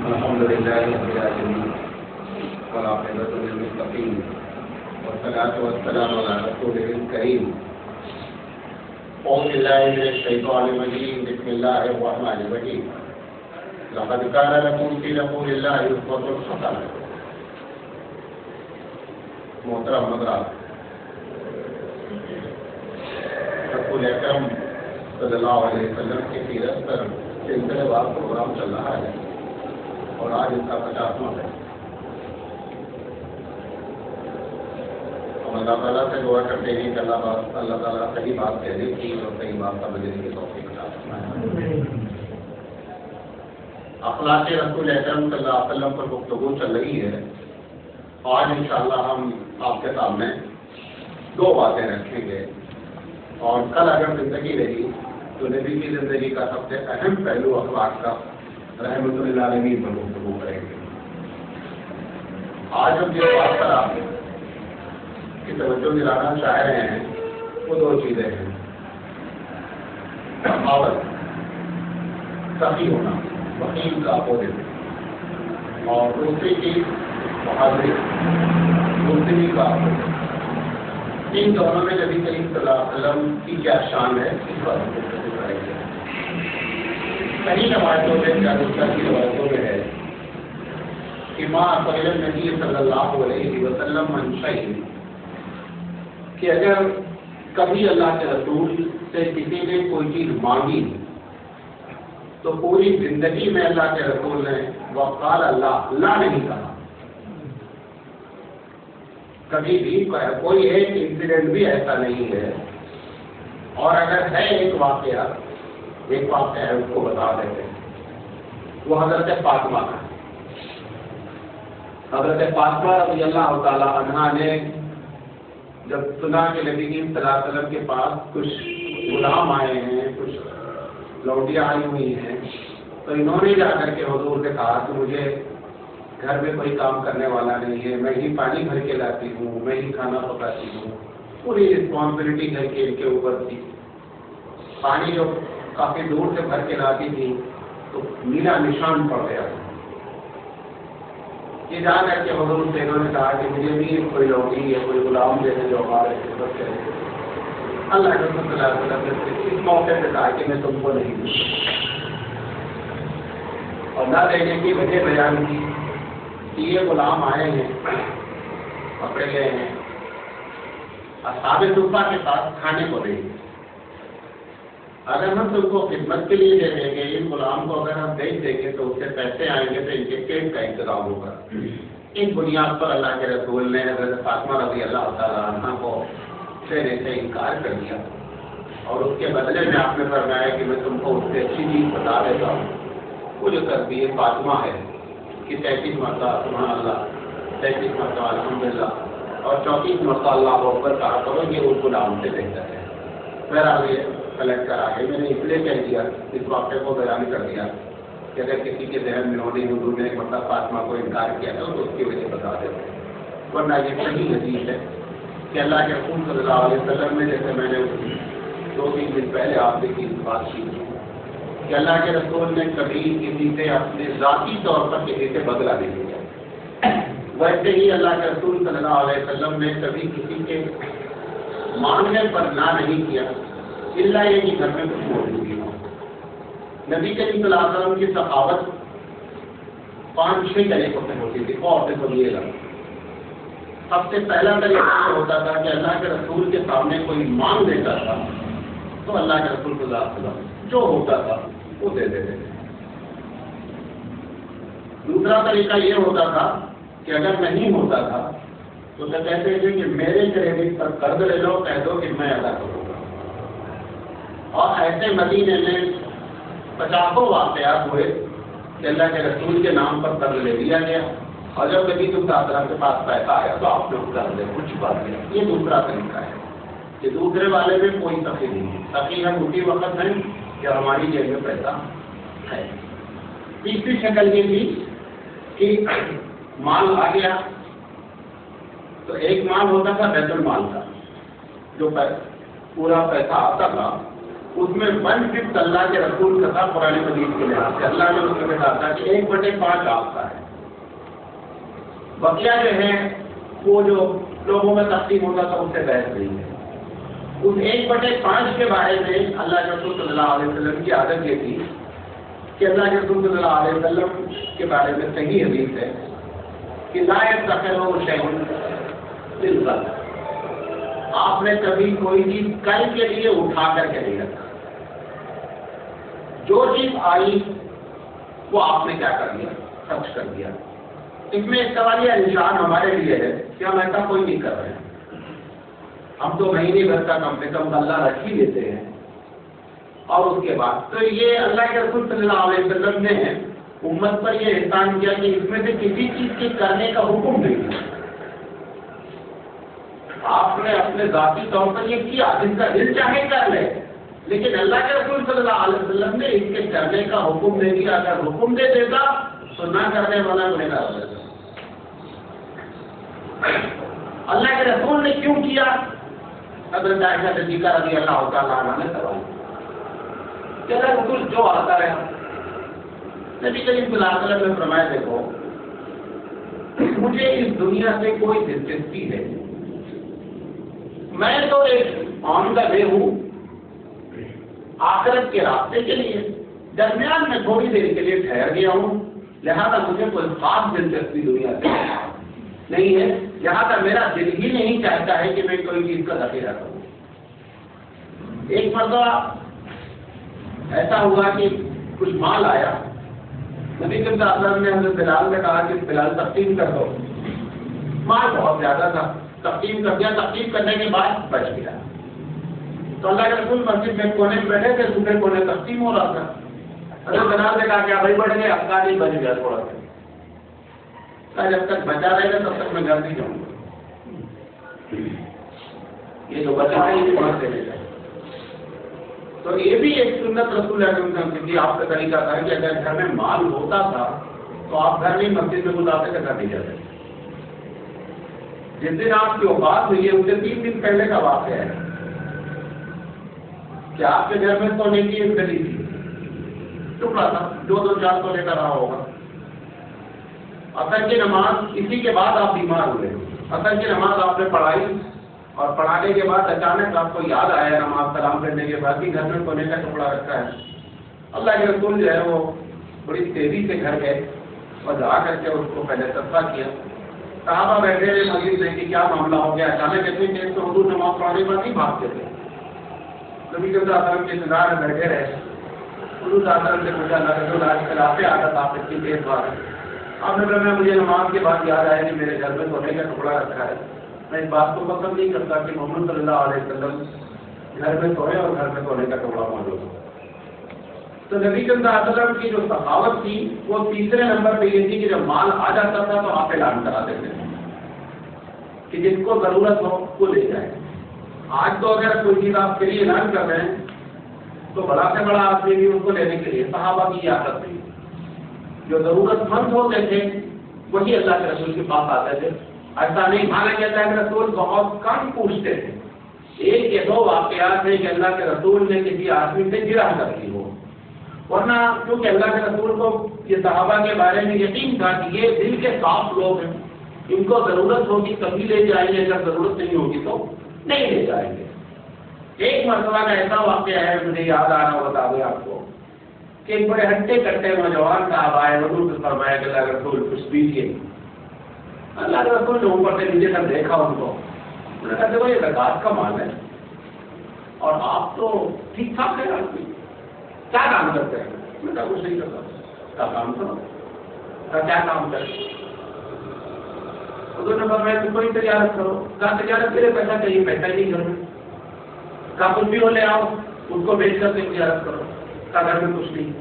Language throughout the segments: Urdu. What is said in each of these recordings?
الحمد لله رب العالمين والعاقبة للمتقين والصلاة والسلام على رسوله الكريم. أعوذ بالله من الشيطان الرجيم. بسم الله الرحمن الرحيم. لقد كان لكم في رسول الله أسوة حسنة. محترم حضرات، رسول اکرم صلی اللہ علیہ وسلم کی سیرت پر سلسلے وار پروگرام چل رہا ہے اور آج اس کا 50واں ہے. ہم اللہ تعالیٰ سے دعا کرتے ہیں کہ اللہ تعالیٰ صحیح بات کہنے کی اور صحیح بات سمجھنے کی توفیق عطا فرمائے. اخلاق رسول اکرم صلی اللہ علیہ وسلم پر گفتگو چل رہی ہے. آج انشاءاللہ ہم آپ کے سامنے دو باتیں رکھیں گے اور کل اگر زندگی رہی تو نبی کی زندگی کا سب سے اہم پہلو اخلاق کا رحمۃ اللہ علیہ پر گفتگو کریں گے. آج ہم جس بات پر آپ کی توجہ دلانا چاہ رہے ہیں وہ دو چیزیں ہیں. سخاوت، سخی ہونا، وکیل کا اپوزٹ، اور دوسری چیز بہادری، دوسری کا اپوزٹ. ان دونوں میں نبی کریم صلی اللہ علیہ وسلم کی کیا شان ہے اس پر ہم گفتگو کریں گے. کئی روایتوں میں جادوگر کی روایتوں میں ہے کہ ماں قبل نبی صلی اللہ علیہ وسلم منشئی، کہ اگر کبھی اللہ کے رسول سے کسی نے کوئی چیز مانگی تو پوری زندگی میں اللہ کے رسول نے وقال اللہ نہیں کہا. کبھی بھی کوئی ایک انسیڈنٹ بھی ایسا نہیں ہے. اور اگر ہے ایک واقعہ ہے اس کو بتا دیتے ہیں. وہ حضرت فاطمہ کا. حضرت فاطمہ رضی اللہ تعالی عنہا نے جب سنا کہ نبی کریم صلی اللہ علیہ وسلم کے پاس کچھ غلام آئے ہیں، کچھ لوٹیاں آئی ہوئی ہیں، تو انہوں نے جا کر کے حضور سے کہا کہ مجھے گھر میں کوئی کام کرنے والا نہیں ہے، میں ہی پانی بھر کے لاتی ہوں، میں ہی کھانا پکاتی ہوں. پوری رسپانسبلٹی گھر کے ان کے اوپر تھی. پانی جو کافی دور سے بھر کے لاتی تھی تو نیلا نشان پڑ گیا. یہ جا کر کے حضور سے انہوں نے کہا کہ مجھے بھی کوئی لوٹی یا کوئی غلام دے دے جو ہمارے خدمت کرے. اللہ کے رسول صلی اللہ علیہ وسلم نے اس موقع پہ کہا کہ میں تم کو نہیں دوں، اور نہ دینے کی وجہ بیان کی. یہ غلام آئے ہیں، پکڑے گئے ہیں، اصحاب صفہ کے ساتھ کھانے کو دیں گے. اگر ہم تم کو خدمت کے لیے دے دیں گے، ان غلام کو اگر ہم بیچ دیں گے تو اس سے پیسے آئیں گے تو ان کے پیٹ کا انتظام ہوگا. اس بنیاد پر اللہ کے رسول نے حضرت فاطمہ رضی اللہ تعالیٰ عنہ کو دینے سے انکار کر دیا. اور اس کے بدلے میں آپ نے فرمایا کہ میں تم کو اس سے اچھی چیز بتا دیتا ہوں. وہ جو تسبیح فاطمہ ہے کہ 33 مرتبہ سبحان اللہ، 33 مرتبہ الحمدللہ اور 34 مرتبہ اللہ اکبر کہا کرو، یہ اس غلام سے بہتر ہے. بہرحال یہ کلیکٹ کرا ہے. میں نے اس لیے کہہ دیا، اس واقعے کو بیان کر دیا کہ اگر کسی کے ذہن میں ہونے حضور نے ایک مرتبہ فاطمہ کو انکار کیا تھا تو اس کی وجہ بتا دیتے ہیں. ورنہ یہ صحیح حدیث ہے کہ اللہ کے رسول صلی اللہ علیہ وسلم نے، جیسے میں نے 2-3 دن پہلے آپ سے کی بات کی کہ اللہ کے رسول نے کبھی کسی سے اپنے ذاتی طور پر کسی سے بدلہ نہیں لیا. ویسے ہی اللہ کے رسول صلی اللہ علیہ وسلم نے کبھی کسی کے مانگنے پر نہ نہیں کیا، الا یہ کہ گھر میں کچھ موجود ہو. نبی کریم صلی اللہ علیہ وسلم کی سخاوت 5-6 طریقوں سے ہوتی تھی. اور سے سنیے گا. سب سے پہلا طریقہ یہ ہوتا تھا کہ اللہ کے رسول کے سامنے کوئی مانگ دیتا تھا تو اللہ کے رسول صلی اللہ علیہ وسلم جو ہوتا تھا وہ دے دیتے تھے. دوسرا طریقہ یہ ہوتا تھا کہ اگر نہیں ہوتا تھا تو کہتے تھے کہ میرے کریڈٹ پر قرض لے لو، کہہ دو کہ میں ادا کروں گا. اور ایسے مدینے میں 50 واقعات ہوئے کہ اللہ کے رسول کے نام پر قرض لے لیا گیا، اور جب کبھی تم صاحب کے پاس پیسہ آیا تو آپ نے قرض لے کچھ بات نہیں. یہ دوسرا طریقہ ہے کہ دوسرے والے میں کوئی سخی نہیں ہے. سخی ہم اسی وقت ہیں کہ ہماری جیب میں پیسہ ہے. تیسری شکل یہ تھی کہ مال آ گیا تو ایک مال ہوتا تھا بیت المال کا، جو پورا پیسہ آتا تھا اس میں 1/5 اللہ کے رسول کا تھا قرآن مجید کے لحاظ سے. اللہ نے اس میں کہا تھا کہ 1/5 آپ کا ہے. بقیہ جو ہے وہ جو لوگوں میں تقسیم ہوتا تھا اس سے بحث نہیں ہے. اس 1/5 کے بارے میں اللہ کے رسول صلی اللہ علیہ وسلم کی عادت یہ تھی کہ اللہ کے رسول صلی اللہ علیہ وسلم کے بارے میں صحیح حدیث ہے کہ لا يدخر شيء للغد. آپ نے کبھی کوئی چیز کل کے لیے اٹھا کر کے نہیں رکھا. جو چیز آئی وہ آپ نے کیا کر دیا؟ خرچ کر دیا. اس میں ایک سوال یہ نشان ہمارے لیے ہے کہ ہم ایسا کوئی نہیں کر رہے ہیں. ہم تو مہینے بھر کا کم سے کم اللہ رکھ ہی لیتے ہیں. اور اس کے بعد تو یہ اللہ کے رسول صلی اللہ علیہ وسلم نے امت پر یہ احسان کیا کہ اس میں سے کسی چیز کے کرنے کا حکم نہیں دیا. آپ نے اپنے ذاتی طور پر یہ کیا جس کا دل چاہے کر لے, لیکن اللہ کے رسول صلی اللہ علیہ وسلم نے اس کے کرنے کا حکم دے دیا. اگر حکم دے دیتا تو نہ کرنے والا گنہگار ہو جاتا. اللہ کے رسول نے کیوں کیا؟ حضرت عائشہ صدیقہ رضی اللہ تعالیٰ عنہ نے سوال کہ اللہ رسول جو آتا رہا, نبی کریم صلی اللہ علیہ وسلم نے فرمایا دیکھو مجھے اس دنیا سے کوئی دلچسپی ہے, میں تو ایک آن دا وے ہوں آخرت کے راستے کے لیے, درمیان میں تھوڑی دیر کے لیے ٹھہر گیا ہوں, لہذا مجھے کوئی خاص دلچسپی دنیا سے نہیں ہے, لہذا میرا دل ہی نہیں چاہتا ہے کہ میں کوئی چیز کا ذخیرہ کروں. ایک مرتبہ ایسا ہوا کہ کچھ مال آیا, نبی کریم صلی اللہ علیہ وسلم نے حضرت بلال سے کہا کہ بلال تقسیم کر دو. مال بہت زیادہ تھا, تقسیم کر دیا. تقسیم کرنے کے بعد بچ گیا. تو اللہ کے رسول مسجد میں کونے میں بیٹھے تھے, دوسرے کونے تقسیم ہو رہا تھا. حضرت بلال نے کہا کہ بھائی بڑھ گئے, افغان نہیں بچ گیا تھوڑا سا, جب تک بچا رہے گا تب تک میں گھر نہیں جاؤں گا, یہ جو بچا ہے یہ وہاں سے لے جائے. تو یہ بھی ایک سنت رسول کی آپ کا طریقہ تھا کہ اگر گھر میں مال ہوتا تھا تو آپ گھر نہیں مسجد میں گزارتے تھے, گھر نہیں جاتے. جس دن آپ کی وفات ہوئی ہے اس سے 3 دن پہلے کا واقعہ ہے کہ آپ کے گھر میں سونے کی ایک گلی تھی, ٹکڑا تھا, 2-4 سونے کا رہا ہوگا. عصر کی نماز اسی کے بعد آپ بیمار ہوئے. عصر کی نماز آپ نے پڑھائی اور پڑھانے کے بعد اچانک آپ کو یاد آیا نماز سلام کرنے کے بعد کہ گھر میں سونے کا ٹکڑا رکھا ہے. اللہ کے رسول جو ہے وہ بڑی تیزی سے گھر گئے اور جا کر کے اس کو پہلے صدقہ کیا. صحابہ بیٹھے ہوئے مسجد میں کہ کیا معاملہ ہو گیا؟ اچانک اتنی تیز تو حضور نماز پڑھانے پر نہیں بھاگتے تھے. نبی صلی اللہ علیہ وسلم کے انتظار میں بیٹھے رہے. حضور صلی اللہ علیہ وسلم سے پوچھا اللہ کے رسول آج کل آپ عادت آپ اتنی تیز بات ہے. آپ نے کہا مجھے نماز کے بعد یاد آیا کہ میرے گھر میں سونے کا ٹکڑا رکھا ہے. میں اس بات کو پسند نہیں کرتا کہ محمد صلی اللہ علیہ وسلم گھر میں سوئے اور گھر میں سونے کا ٹکڑا موجود ہو. تو نبی صلی اللہ علیہ وسلم کی جو سخاوت تھی وہ تیسرے نمبر پہ یہ تھی کہ جب مال آ جاتا تھا تو آپ اعلان کرا دیتے تھے کہ جس کو ضرورت ہو وہ لے جائے. آج تو اگر کوئی چیز آپ کے لیے اعلان کر رہے ہیں تو بڑا سے بڑا آدمی بھی ان کو لینے کے لیے, صحابہ کی عادت تھی. جو ضرورت مند ہوتے تھے وہی اللہ کے رسول کے پاس آتے تھے. ایسا نہیں مانا جاتا ہے کہ رسول بہت کم پوچھتے تھے. 1 یا 2 واقعات ہیں کہ اللہ کے رسول نے کسی آدمی سے گرا کر دی ہو, ورنہ کیونکہ اللہ کے رسول کو یہ صحابہ کے بارے میں یقین تھا کہ یہ دل کے صاف لوگ ہیں, ان کو ضرورت ہوگی تبھی لے جائیں گے, اگر ضرورت نہیں ہوگی تو نہیں لے جائیں گے. ایک مرتبہ کا ایسا واقعہ ہے مجھے یاد آ رہا بتا دیں آپ کو کہ ایک بڑے ہٹے کٹے نوجوان صاحب آئے, حضور سے فرمایا کہ اللہ کے رسول کچھ پیجیے. اللہ کے رسول نے اوپر سے نیچے تک دیکھا ان کو, انہوں نے کہا دیکھو یہ زکات کا مال ہے اور آپ تو ٹھیک ٹھاک ہے آدمی, کیا کام کرتے ہیں؟ میں کہا کچھ نہیں کرتا. کیا کام کرو؟ کیا کام کریں؟ حضور نے فرمایا تم کوئی تجارت کرو. کہا تجارت کے لیے پیسہ چاہیے, پیسہ ہی نہیں گھر میں. کہا کچھ بھی ہو لے آؤ, اس کو بیچ کر کے تجارت کرو. کہا گھر میں کچھ نہیں.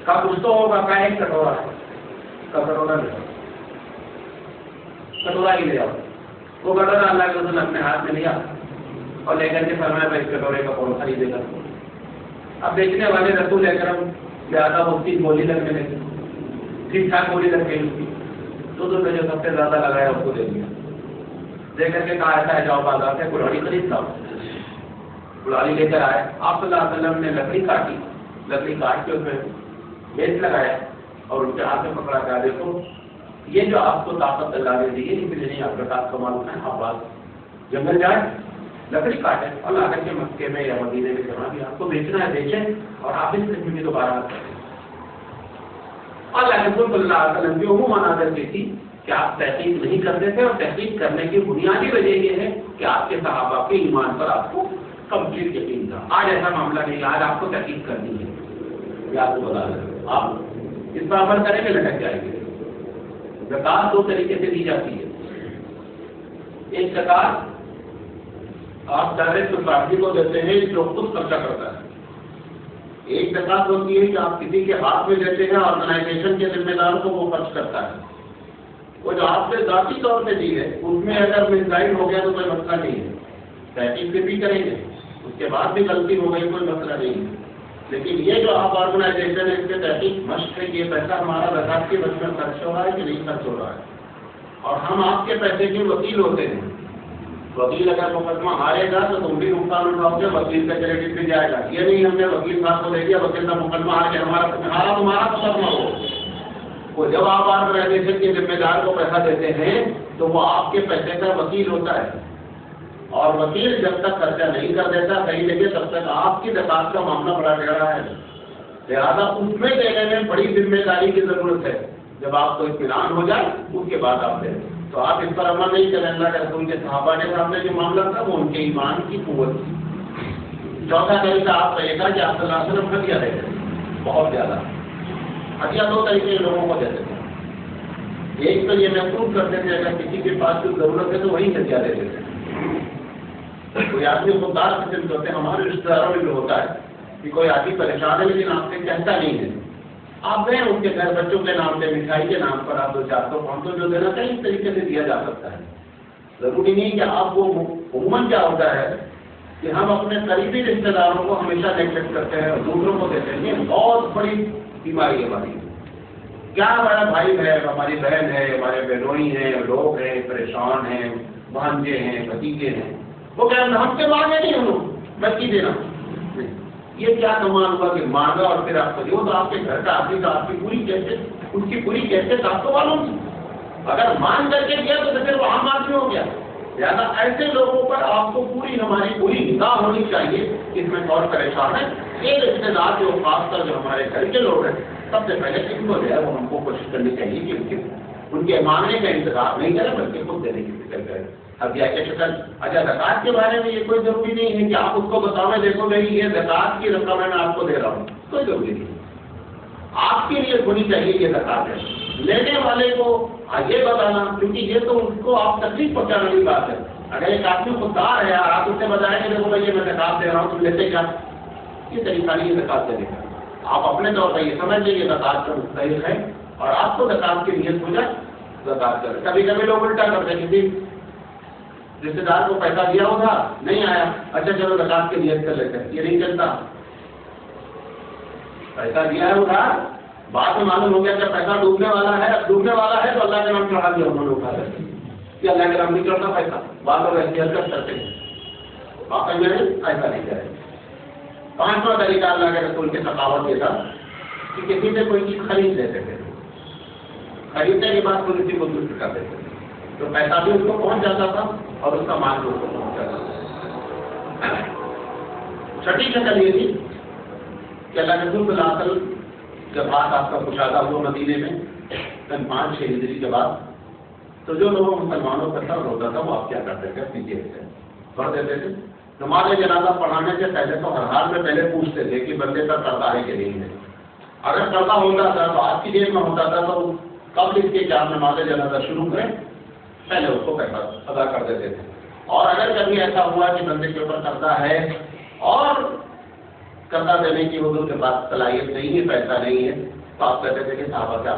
کہا کچھ تو ہوگا. کہا ایک کٹورا ہے. کہا کٹورا لے آؤ, کٹورا ہی لے آؤ. وہ کٹورا اللہ کے رسول اپنے ہاتھ میں لیا اور لے کر کے فرمایا میں اس کٹورے کا کون خریدے گا. اب بیچنے والے رسول اکرم زیادہ ہوتی بولی لگنے لگی, ٹھیک ٹھاک بولی لگ گئی اس کی. تو نے جو سب سے زیادہ لگایا اس کو دے دیا. دے کر کے کہا ایسا ہے جاؤ بازار سے کلہڑی خرید لاؤ. کلہاڑی لے کر آئے، آپ صلی اللہ علیہ وسلم نے لکڑی کاٹی، لکڑی کاٹ کے اس میں بیچ لگایا اور ان کے ہاتھ میں پکڑا گیا، دیکھو یہ جو آپ کو طاقت اللہ نے دی ہے اس لیے نہیں آپ زکات کا مال اٹھائیں، آپ بات جنگل جائیں لکڑی کاٹیں اور لا کر کے مکے میں یا مدینے میں جمع بھی آپ کو بیچنا ہے بیچیں اور آپ اس قسم کی دوبارہ کریں۔ اللہ رسول صلی اللہ علیہ وسلم کی عموماً عادت یہ تھی کہ آپ تحقیق نہیں کرتے تھے، اور تحقیق کرنے کی بنیادی وجہ یہ ہے کہ آپ کے صحابہ کے ایمان پر آپ کو کمپلیٹ یقین تھا۔ آج ایسا معاملہ نہیں، آج آپ کو تحقیق کرنی ہے، یہ آپ کو بتا دیں، آپ اس پر عمل کریں گے لٹک جائیں گے۔ زکات دو طریقے سے دی جاتی ہے، ایک زکات آپ ڈائریکٹ سوسائٹی کو دیتے ہیں جو خود خرچہ کرتا ہے، ایک زکات ہوتی ہے کہ آپ کسی کے ہاتھ میں دیتے ہیں، آرگنائزیشن کے ذمہ دار کو وہ خرچ کرتا ہے، وہ جو آپ سے ذاتی طور پہ دی ہے اس میں اگر مسائل ہو گیا تو کوئی مسئلہ نہیں ہے، تحقیق بھی کریں گے، اس کے بعد بھی غلطی ہو گئی کوئی مسئلہ نہیں ہے، لیکن یہ جو آپ آرگنائزیشن ہے اس کے تحقیق مشق ہے کہ یہ پیسہ ہمارا زکات کے بچ میں خرچ ہو رہا ہے کہ نہیں خرچ ہو رہا ہے، اور ہم آپ کے پیسے کے وکیل ہوتے ہیں۔ وکیل اگر مقدمہ ہارے گا تو تم بھی نقصان اٹھاؤ گے، وکیل کا کریڈٹ بھی جائے گا، یہ نہیں ہم نے وکیل صاحب کو دے دیا، وکیل کا مقدمہ ہار کے ہمارا تمہارا مقدمہ ہو۔ وہ جب آپ آرگنائزیشن کے ذمہ دار کو پیسہ دیتے ہیں تو وہ آپ کے پیسے کا وکیل ہوتا ہے، اور وکیل جب تک خرچہ نہیں کر دیتا صحیح جگہ تب تک آپ کی زکات کا معاملہ بڑا ٹیڑھا ہے، لہٰذا اس میں دینے میں بڑی ذمہ داری کی ضرورت ہے۔ جب آپ کو اطمینان ہو جائے اس کے بعد آپ دیں، تو آپ اس پر عمل نہیں کریں۔ اللہ کے رسول کے صحابہ کے سامنے جو معاملہ تھا وہ ان کے ایمان کی قوت تھی۔ چوتھا طریقہ آپ کا یہ تھا کہ آپ صلی اللہ علیہ وسلم ہدیہ دیتے تھے، بہت زیادہ ہدیہ دو طریقے لوگوں کو دیتے تھے، ایک تو یہ محسوس کرتے تھے اگر کسی کے پاس کوئی ضرورت ہے تو وہی ہدیہ دیتے تھے۔ کوئی آدمی خوددار قسم کے ہوتے ہیں، ہمارے رشتے داروں میں بھی ہوتا ہے کہ کوئی آدمی پریشان ہے لیکن آپ سے کہتا نہیں ہے، آپ گئے ان کے گھر بچوں کے نام پہ مٹھائی کے نام پر آپ 200-400-500 جو دینا چاہیے اس طریقے سے دیا جا سکتا ہے، ضروری نہیں کہ آپ کو عموماً کیا ہوتا ہے کہ ہم اپنے قریبی رشتے داروں کو ہمیشہ نیگلیکٹ کرتے ہیں اور دوسروں کو دیتے ہیں، یہ بہت بڑی بیماری ہے ہماری۔ کیا ہمارا بھائی ہے، ہماری بہن ہے، ہمارے بہنوئی ہیں، لوگ ہیں، پریشان ہیں، بھانجے ہیں، بھتیجے ہیں، وہ کہ ہم سے مانگے نہیں ہم میں کی دینا، یہ کیا کمال ہوا کہ مانگا اور پھر آپ کو جو تو آپ کے گھر کا آدمی کا آپ کی پوری کیسے ان کی پوری کیسے آپ کو معلوم تھی، اگر مان کر کے دیا تو پھر وہ عام آدمی ہو گیا۔ لہٰذا ایسے لوگوں پر آپ کو ہماری پوری نگاہ ہونی چاہیے کہ اس میں کون پریشان ہے۔ یہ رشتے دار جو خاص کر جو ہمارے گھر کے لوگ ہیں سب سے پہلے کسی کو جو ہے وہ ہم کو کوشش کرنی چاہیے کہ ان کے مانگنے کا انتظار نہیں کریں بلکہ خود دینے کی فکر کریں۔ اب یہ کہ شکل اچھا زکات کے بارے میں یہ کوئی ضروری نہیں ہے کہ آپ اس کو بتاؤ دیکھو بھائی یہ زکات کی رقم ہے میں آپ کو دے رہا ہوں، کوئی ضروری نہیں، آپ کی نیت ہونی چاہیے یہ زکات ہے، لینے والے کو یہ بتانا، کیونکہ یہ تو اس کو آپ تکلیف پہنچانے والی بات ہے۔ اگر ایک آدمی خوددار ہے اور آپ اس سے بتائیں کہ دیکھو بھائی میں زکات دے رہا ہوں تم لیتے کیا، یہ طریقہ نہیں ہے زکات دینے کا۔ آپ اپنے طور پر یہ سمجھ لیں کہ زکات کا مستحق ہے اور آپ کو زکات کی نیت ہو جائے زکات کریں۔ کبھی کبھی لوگ الٹا کرتے ہیں، کسی رشتے دار کو پیسہ دیا ہوگا نہیں آیا، اچھا چلو زکات کی نیت کر لیتے ہیں، یہ نہیں چلتا۔ پیسہ دیا ہے ادھار، بعد میں معلوم ہو گیا کہ پیسہ ڈوبنے والا ہے، اب ڈوبنے والا ہے تو اللہ کے نام چڑھا دیا انہوں نے، اٹھا لیتے کہ اللہ کے نام نہیں چڑھتا پیسہ، بعد میں ایسی حرکت کرتے ہیں، واقعی میں ایسا نہیں کرے۔ پانچواں طریقہ اللہ کے رسول کے سخاوت یہ تھا کہ کسی سے کوئی چیز خرید لیتے تھے، خریدنے کے بعد کوئی کسی کو درست کر دیتے تھے تو پیسہ بھی اس کو پہنچ جاتا تھا اور اس کا مال بھی اس کو پہنچ جاتا تھا۔ چھٹی شکل یہ تھی کہ اللہ کے رسول صلی اللہ علیہ وسلم جب بات آپ کا کشادہ ہوا مدینے میں 5-6 ہجری کے بعد، تو جو لوگوں مسلمانوں کا سر ہوتا تھا وہ آپ کیا کرتے تھے، اپنی جیب سے بھر دیتے تھے۔ نماز جنازہ پڑھانے سے پہلے تو ہر حال میں پہلے پوچھتے تھے کہ بندے کا قرضہ ہے کہ نہیں ہے، اگر قرضہ ہوتا تھا تو آپ کی جیب میں ہوتا تھا تو قبل اس کے کہ آپ نماز جنازہ شروع کریں پہلے اس کو پیسہ ادا کر دیتے تھے، اور اگر کبھی ایسا ہوا کہ بندے کے اوپر قرضہ ہے اور قرضہ دینے کی حضور کے پاس صلاحیت نہیں ہے، پیسہ نہیں ہے، تو آپ کہتے تھے کہ صحابہ سے